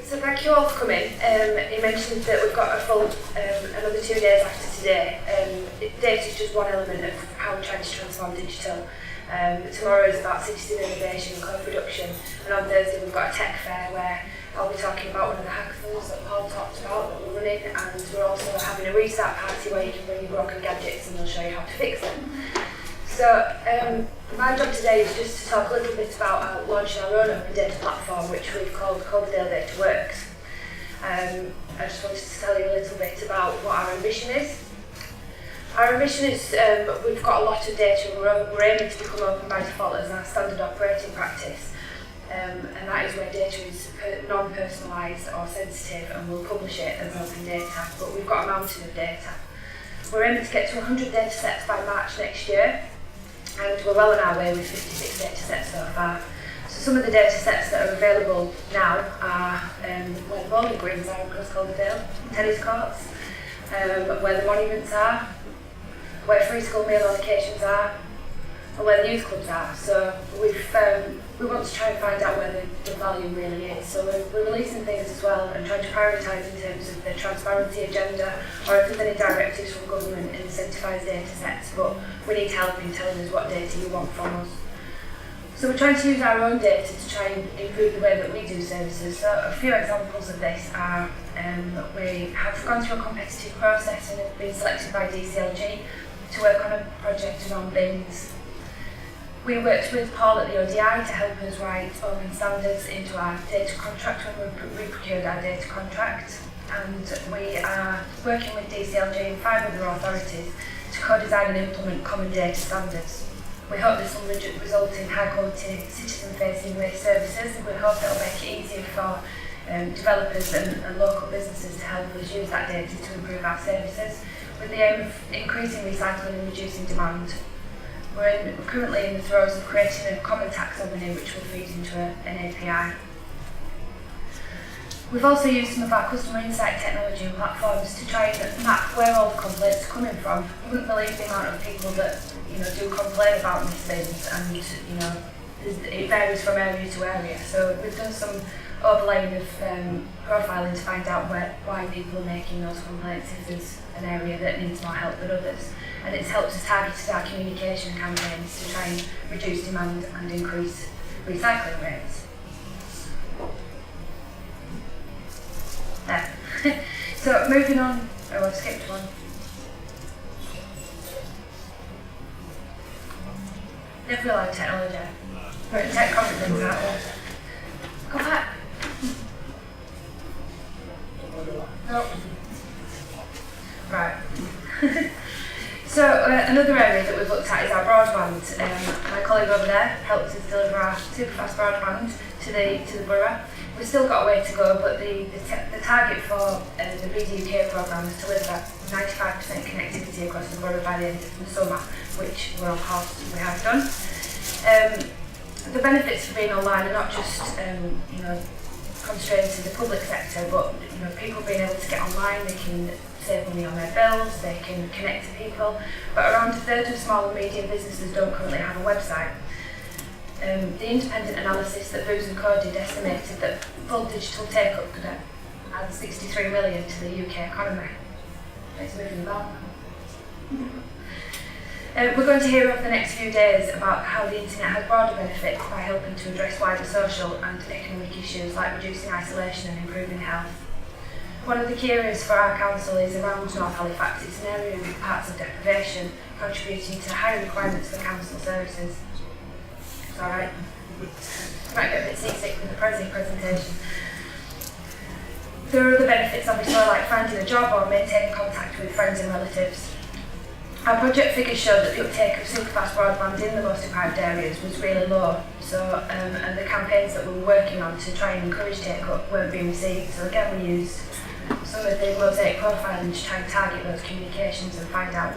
So thank you all for coming. You mentioned that we've got a full another 2 days after today. Data is just one element of how we're trying to transform digital. Tomorrow is about citizen innovation and co-production, and on Thursday we've got a tech fair where I'll be talking about one of the hackathons that Paul talked about that we're running, and we're also having a restart party where you can bring your broken gadgets and we'll show you how to fix them. So my job today is just to talk a little bit about launching our own open data platform, which we've called Calderdale Data Works. I just wanted to tell you a little bit about what our ambition is. Our ambition is we've got a lot of data. We're aiming to become open by default as our standard operating practice, and that is where data is non-personalised or sensitive, and we'll publish it as open data. But we've got a mountain of data. We're aiming to get to 100 data sets by March next year, and we're well on our way with 56 data sets so far. So some of the data sets that are available now are where the bowling greens are across Calderdale, tennis courts, where the monuments are, where free school meal allocations are, and where the youth clubs are. So we want to try and find out where the value really is. So we're releasing things as well and trying to prioritise in terms of the transparency agenda, or if there's any directives from government and incentivise data sets, but we need help in telling us what data you want from us. So we're trying to use our own data to try and improve the way that we do services. So a few examples of this are we have gone through a competitive process and have been selected by DCLG to work on a project around bins. We worked with Paul at the ODI to help us write open standards into our data contract when we procured our data contract, and we are working with DCLG and 5 other authorities to co-design and implement common data standards. We hope this will result in high quality citizen-facing waste services, and we hope it will make it easier for developers and local businesses to help us use that data to improve our services, with the aim of increasing recycling and reducing demand. We're currently in the throes of creating a common taxonomy which will feed into an API. We've also used some of our customer insight technology and platforms to try and map where all the complaints are coming from. You wouldn't believe the amount of people that do complain about misbins, and it varies from area to area. So we've done some overlaying of profiling to find out why people are making those complaints, if there's an area that needs more help than others. And it's helped us target our communication campaigns to try and reduce demand and increase recycling rates. There. So moving on, I've skipped one. Never feel like technology. We're at tech conferences, aren't we? Go back. Nope. Right. So another area that we've looked at is our broadband. My colleague over there helped us deliver our super fast broadband to the borough. We've still got a way to go, but the target for the Veasey UK programme is to deliver 95% connectivity across the borough by the end of the summer, which we're on course we have done. The benefits of being online are not just constrained to the public sector, but people being able to get online, they can save money on their bills, they can connect to people, but around a third of small and medium businesses don't currently have a website. The independent analysis that Veasey did estimated that full digital take-up could add 63 million to the UK economy. It's moving about. We're going to hear over the next few days about how the internet has broader benefits by helping to address wider social and economic issues like reducing isolation and improving health. One of the key areas for our council is around North Halifax. It's an area with parts of deprivation, contributing to higher requirements for council services. It's alright. Might get a bit seasick from the presentation. There are other benefits obviously, like finding a job or maintaining contact with friends and relatives. Our project figures showed that the uptake of superfast broadband in the most deprived areas was really low, so and the campaigns that we were working on to try and encourage take-up weren't being received. So again, we used some of the mosaic profiling to try and target those communications and find out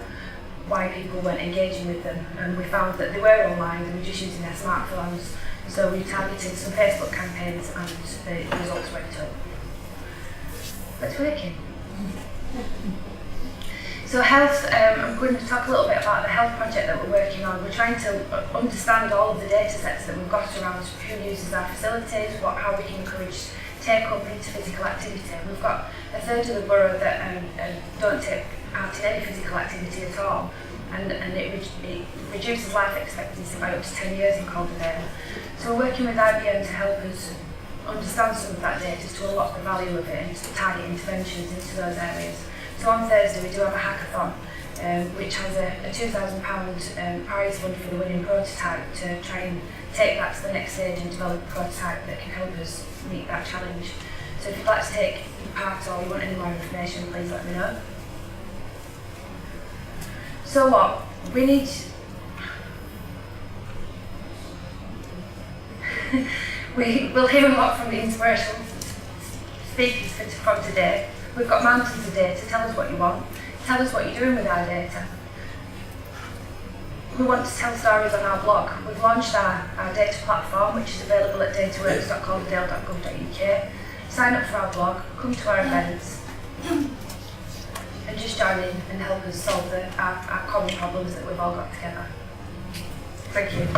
why people weren't engaging with them. And we found that they were online, they were just using their smartphones. So we targeted some Facebook campaigns and the results went up. But it's working. So health, I'm going to talk a little bit about the health project that we're working on. We're trying to understand all of the data sets that we've got around who uses our facilities, how we can encourage take up into physical activity. We've got a third of the borough that don't take part in any physical activity at all, and it reduces life expectancy by up to 10 years in Calderdale. So we're working with IBM to help us understand some of that data, to unlock the value of it and to target interventions into those areas. So on Thursday we do have a hackathon, which has a £2,000 prize fund for the winning prototype to try and take that to the next stage and develop a prototype that can help us meet that challenge. So if you'd like to take part or you want any more information, please let me know. So what? We need... We'll hear a lot from the inspirational speakers from today. We've got mountains of data. Tell us what you want. Tell us what you're doing with our data. We want to tell stories on our blog. We've launched our data platform, which is available at dataworks.calderdale.gov.uk. Sign up for our blog, come to our events, and just join in and help us solve our common problems that we've all got together. Thank you.